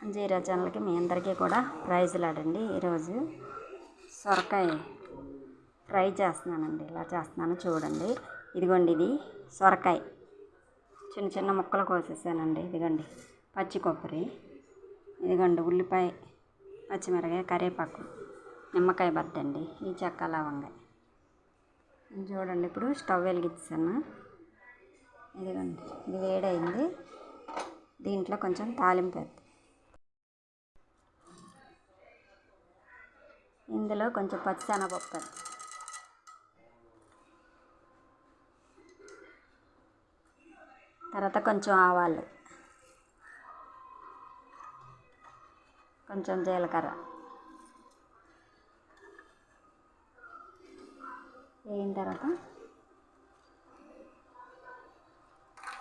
అంజీరా ఛానల్కి మీ అందరికీ కూడా ప్రైజ్లాడండి. ఈరోజు సొరకాయ ఫ్రై చేస్తున్నానండి. ఇలా చేస్తున్నాను చూడండి. ఇదిగోండి, ఇది సొరకాయ చిన్న చిన్న ముక్కలు కోసేసానండి. ఇదిగోండి పచ్చి కొబ్బరి, ఇదిగోండి ఉల్లిపాయ, పచ్చిమిరకాయ, కరివేపాకు, నిమ్మకాయ బద్దండి, ఈ చెక్క లవంగాయ. చూడండి, ఇప్పుడు స్టవ్ వెలిగించాను. ఇదిగోండి, ఇది వేడైంది. దీంట్లో కొంచెం తాలింపు వేద్దాం. ఇందులో కొంచెం పచ్చిశనగపప్పు, తర్వాత కొంచెం ఆవాలు, కొంచెం జీలకర్ర వేయిన తర్వాత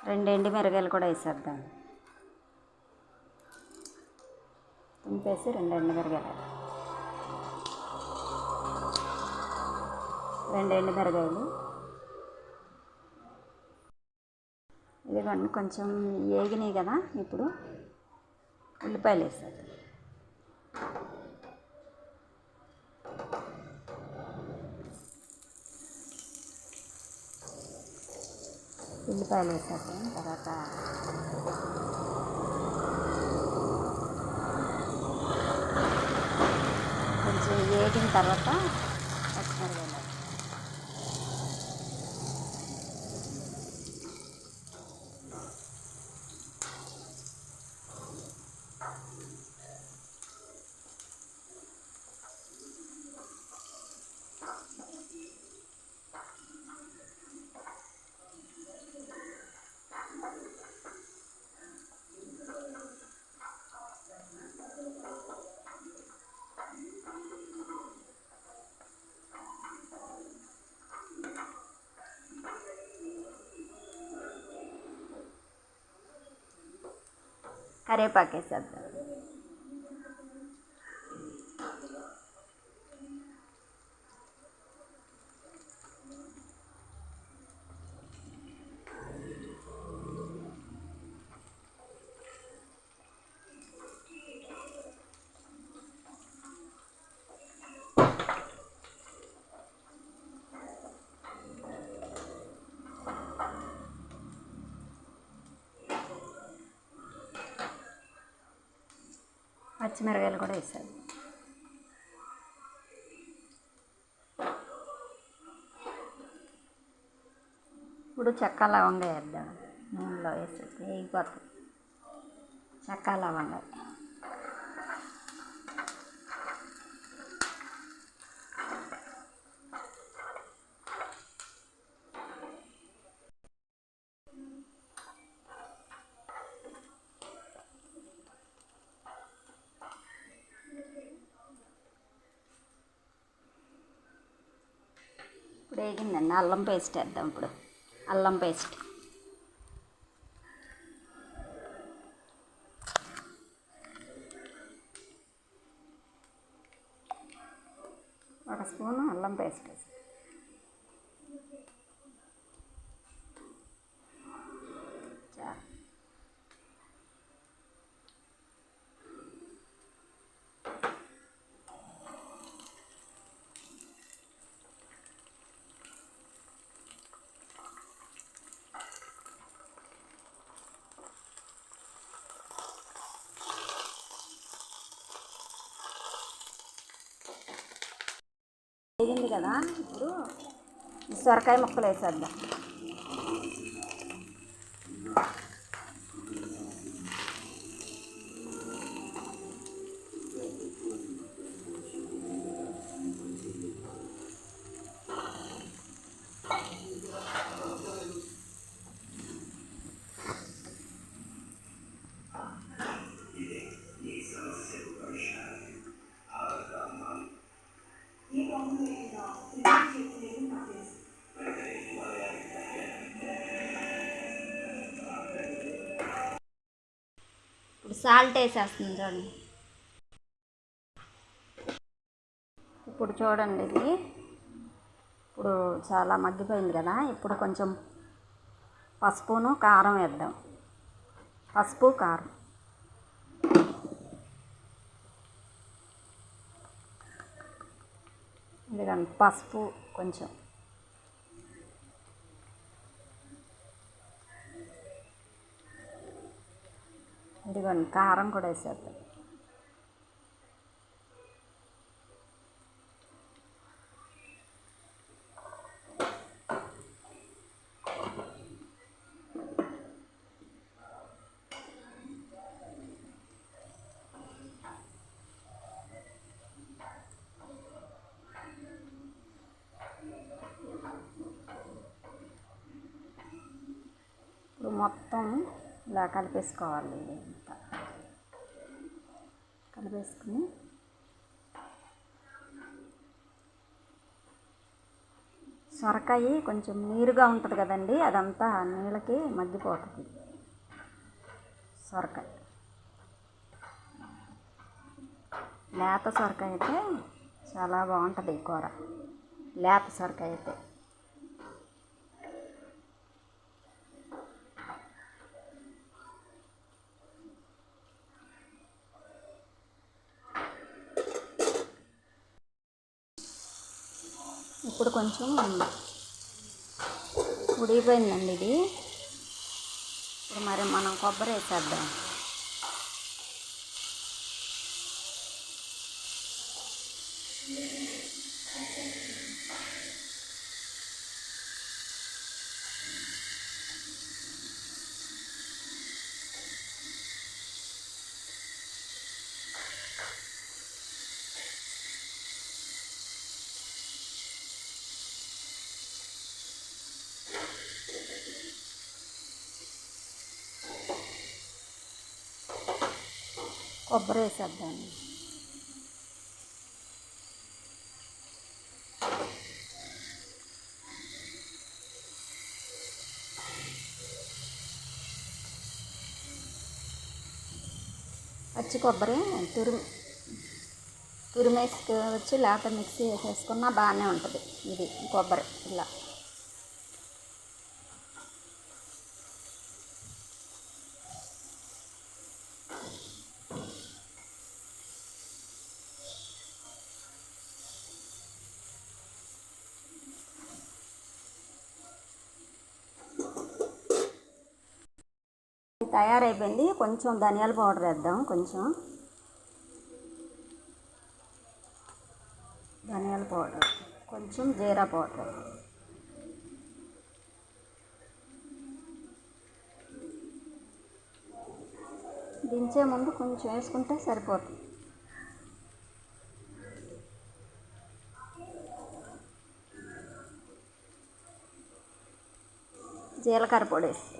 2 ఎండుమిరగాయలు కూడా వేసేద్దాం. తుంపేసి 2 ఎండుమిరగాయలు, 2 ఎండుమిరగాయలు. ఇదిగోండి, కొంచెం వేగినాయి కదా. ఇప్పుడు ఉల్లిపాయలు వేసేద్దాం. ఉల్లిపాయలు వేసేద్దాం. తర్వాత కొంచెం వేగిన తర్వాత పచ్చిమిరపకాయలు, కరివేపాకు వేసేద్దాం. పచ్చిమిరకాయలు కూడా వేసాను. ఇప్పుడు చెక్క లవంగా వేద్దాం. నూనెలో వేసి వేగిపోతుంది. చెక్క లవంగా, ఇప్పుడు వేగిందండి. అల్లం పేస్ట్ వేద్దాం. ఇప్పుడు అల్లం పేస్ట్ ఒక స్పూను అల్లం పేస్ట్ వేసి వేగింది కదా. ఇప్పుడు సొరకాయ ముక్కలు వేసేద్దాం. ఇప్పుడు సాల్ట్ వేసేస్తుంది చూడండి. ఇప్పుడు చూడండి, ఇది ఇప్పుడు చాలా మగ్గిపోయింది కదా. ఇప్పుడు కొంచెం పసుపును కారం వేద్దాం. పసుపు, కారం, ఇదిగోండి పసుపు కొంచెం, ఇదిగోండి కారం కూడా వేసేద్దాం. ఇప్పుడు మొత్తం ఇలా కలిపేసుకోవాలి. అంతా కలిపేసుకుని సొరకాయ కొంచెం నీరుగా ఉంటుంది కదండి, అదంతా నీళ్ళకి మగ్గిపోతుంది. సొరకాయ లేత సొరకాయ అయితే చాలా బాగుంటుంది ఈ కూర. లేత సొరకాయ అయితే ఇప్పుడు కొంచెం ఉడికిపోయిందండి ఇది. ఇప్పుడు మరి మనం కొబ్బరి వేసేద్దాం. కొబ్బరి వేసేద్దాం. పచ్చి కొబ్బరి తురిమేసుకొచ్చి లేకపోతే మిక్సీ వేసేసుకున్నా బాగానే ఉంటుంది. ఇది కొబ్బరి ఇలా తయారైపోయింది. కొంచెం ధనియాల పౌడర్ వేద్దాం. కొంచెం ధనియాల పౌడర్, కొంచెం జీరా పౌడర్, దించే ముందు కొంచెం వేసుకుంటే సరిపోతుంది. జీలకర్ర పొడి వేసి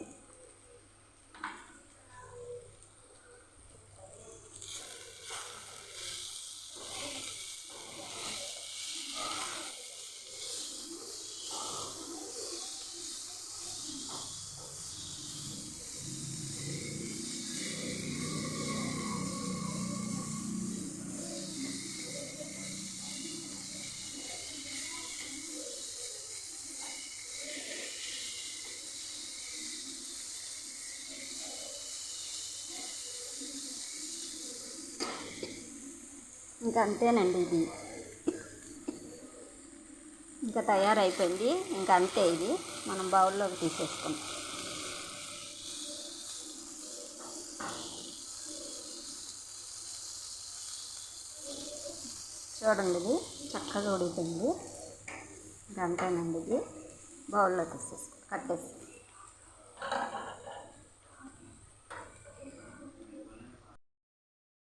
ఇంకా అంతేనండి. ఇది ఇంకా తయారైపోయింది. ఇంకా అంతే. ఇది మనం బౌల్లోకి తీసేసుకుంటాం. చూడండి, ఇది చక్కగా ఉడికిపోయింది. ఇంకా అంతేనండి. ఇది బౌల్లో తీసేసుకుంటాం, కట్టేసి.